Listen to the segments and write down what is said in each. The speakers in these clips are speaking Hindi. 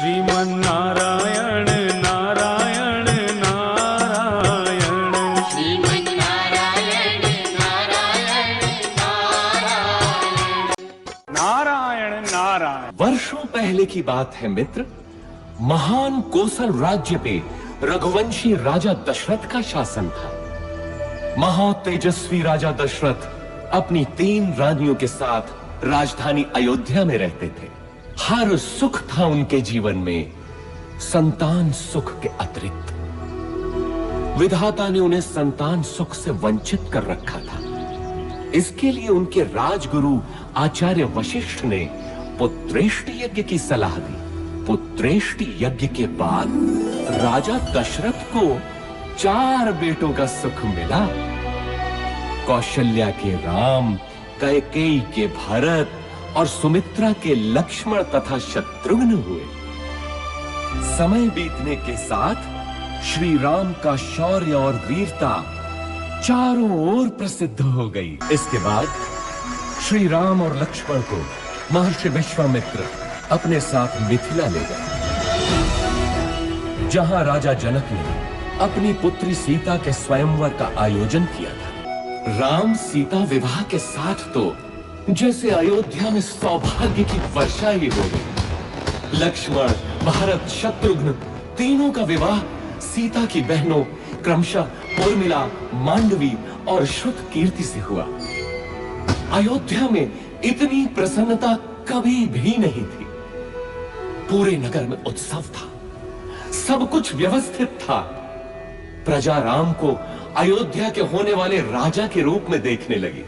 श्रीमन्नारायण नारायण नारायण, श्रीमन्नारायण नारायण नारायण, नारायण नारायण। वर्षों पहले की बात है मित्र, महान कोसल राज्य पे रघुवंशी राजा दशरथ का शासन था। महातेजस्वी राजा दशरथ अपनी 3 रानियों के साथ राजधानी अयोध्या में रहते थे। हर सुख था उनके जीवन में, संतान सुख के अतिरिक्त। विधाता ने उन्हें संतान सुख से वंचित कर रखा था। इसके लिए उनके राजगुरु आचार्य वशिष्ठ ने पुत्रेष्टि यज्ञ की सलाह दी। पुत्रेष्टि यज्ञ के बाद राजा दशरथ को 4 बेटों का सुख मिला। कौशल्या के राम, कैकेयी के भरत और सुमित्रा के लक्ष्मण तथा शत्रुघ्न हुए। समय बीतने के साथ श्री राम का शौर्य और वीरता चारों ओर प्रसिद्ध हो गई। इसके बाद श्री राम और लक्ष्मण को महर्षि विश्वामित्र अपने साथ मिथिला ले गए, जहां राजा जनक ने अपनी पुत्री सीता के स्वयंवर का आयोजन किया था। राम सीता विवाह के साथ तो जैसे अयोध्या में सौभाग्य की वर्षा ही हो गई। लक्ष्मण, भरत, शत्रुघ्न तीनों का विवाह सीता की बहनों क्रमशः उर्मिला, मांडवी और श्रुतकीर्ति से हुआ। अयोध्या में इतनी प्रसन्नता कभी भी नहीं थी। पूरे नगर में उत्सव था, सब कुछ व्यवस्थित था। प्रजा राम को अयोध्या के होने वाले राजा के रूप में देखने लगी।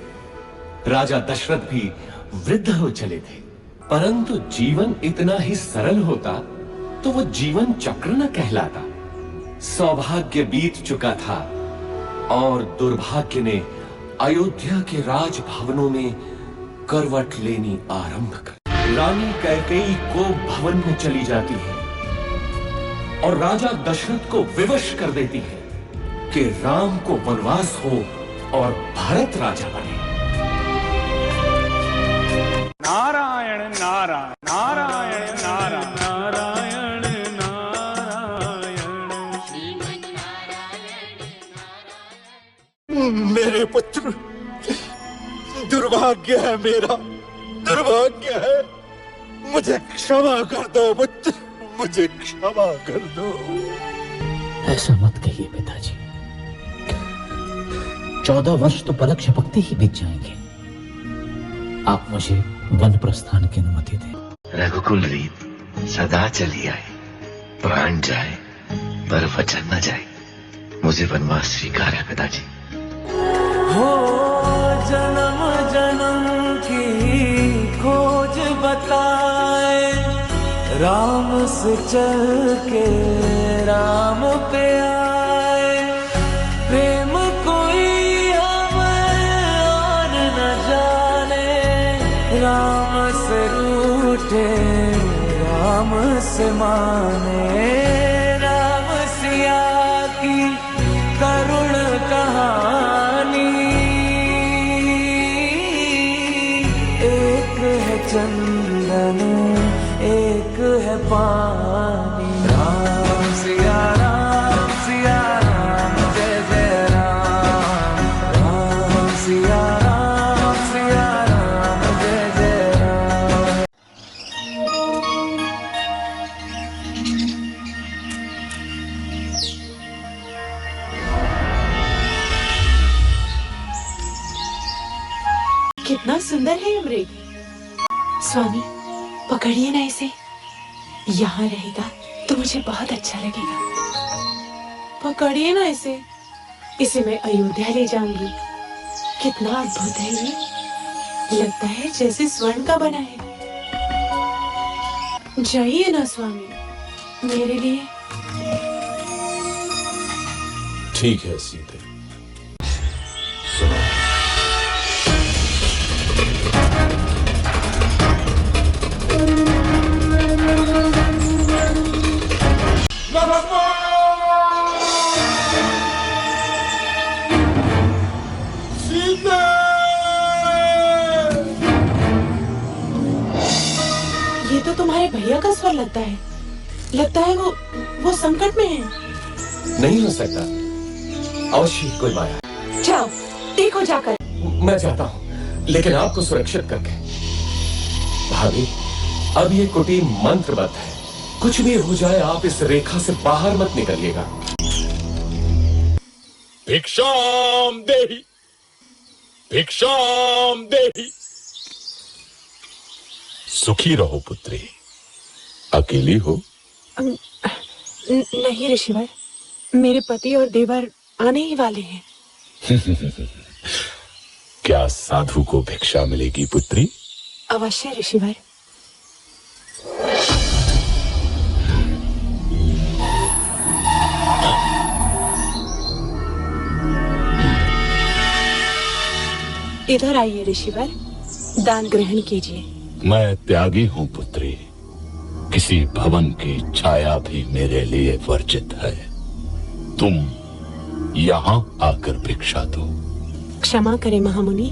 राजा दशरथ भी वृद्ध हो चले थे, परंतु जीवन इतना ही सरल होता तो वो जीवन चक्र न कहलाता। सौभाग्य बीत चुका था और दुर्भाग्य ने अयोध्या के राजभवनों में करवट लेनी आरंभ कर। रानी कैकेयी को भवन में चली जाती है और राजा दशरथ को विवश कर देती है कि राम को वनवास हो और भरत राजा बने। नारायण नारायण नारायण नारायण नारायण नारायण, श्रीमन्नारायण नारायण। मेरे पुत्र, दुर्भाग्य है मेरा, दुर्भाग्य है। मुझे क्षमा कर दो पुत्र, मुझे क्षमा कर दो। ऐसा मत कहिए पिताजी। 14 वर्ष तो पलक झपकते ही बीत जाएंगे। आप मुझे वन प्रस्थान की अनुमति दें। रघुकुल रीत सदा चली आए, प्राण जाए पर वचन न जाए। मुझे वनवास स्वीकार है पिताजी। हो जन्म जन्म की खोज बताए, राम से चल के राम पे आए। प्रेम कोई हमें और न जाने, राम से रूठे राम से माने। राम सिया की करुण कहानी, एक है चंदन एक है पानी। राम सिया राम, जय जय राम। राम सिया राम, जय जय राम। कितना सुंदर है ये मृग। स्वामी पकड़िए ना इसे, यहाँ रहेगा तो मुझे बहुत अच्छा लगेगा। पकड़िए ना इसे, इसे मैं अयोध्या ले जाऊंगी। कितना अद्भुत है ये, लगता है जैसे स्वर्ण का बना है। जाइए ना स्वामी, मेरे लिए। ठीक है सीते, ये तो तुम्हारे भैया का स्वर लगता है। लगता है वो संकट में है। नहीं हो सकता, अवश्य ही कोई माया है। जाओ देखो जाकर। मैं जाता हूँ, लेकिन आपको सुरक्षित करके। भाभी, अब ये कुटीर मंत्रबद्ध है, कुछ भी हो जाए आप इस रेखा से बाहर मत निकलिएगा। भिक्षाम देहि, भिक्षाम देहि। सुखी रहो पुत्री। अकेली हो? नहीं ऋषिवर, मेरे पति और देवर आने ही वाले हैं। क्या साधु को भिक्षा मिलेगी पुत्री? अवश्य ऋषिवर। इधर आइए ऋषिवर, दान ग्रहण कीजिए। मैं त्यागी हूं पुत्री, किसी भवन की छाया भी मेरे लिए वर्जित है। तुम यहां आकर भिक्षा दो। क्षमा करें महामुनि,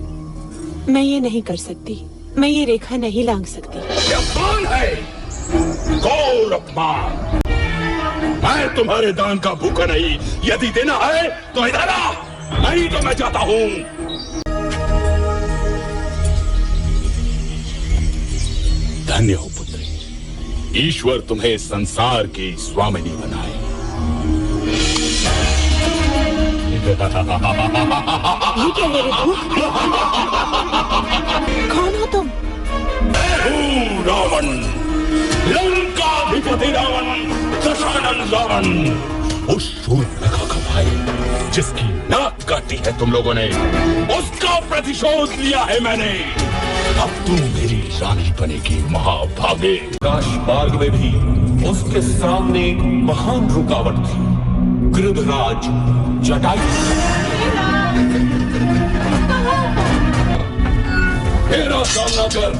मैं ये नहीं कर सकती, मैं ये रेखा नहीं लांघ सकती। ये अपमान है, घोर अपमान। मैं तुम्हारे दान का भूखा नहीं, यदि देना है तो इधर आ, नहीं तो मैं जाता हूं। धन्य हो पुत्री, ईश्वर तुम्हें संसार की स्वामिनी बनाए। ये क्या मेरे दूध? कौन हो तुम? मैं हूं रावण, लंकाधिपति रावण, दशानन रावण, उस शूर्पणखा का भाई जिसकी नाक काटी है तुम लोगों ने, उसका प्रतिशोध लिया है मैंने। अब तुम मेरी रानी बनेगी महाभागे। काश मार्ग में भी उसके सामने एक महान रुकावट थी, गृधराज जटायु। मेरा सामना कर,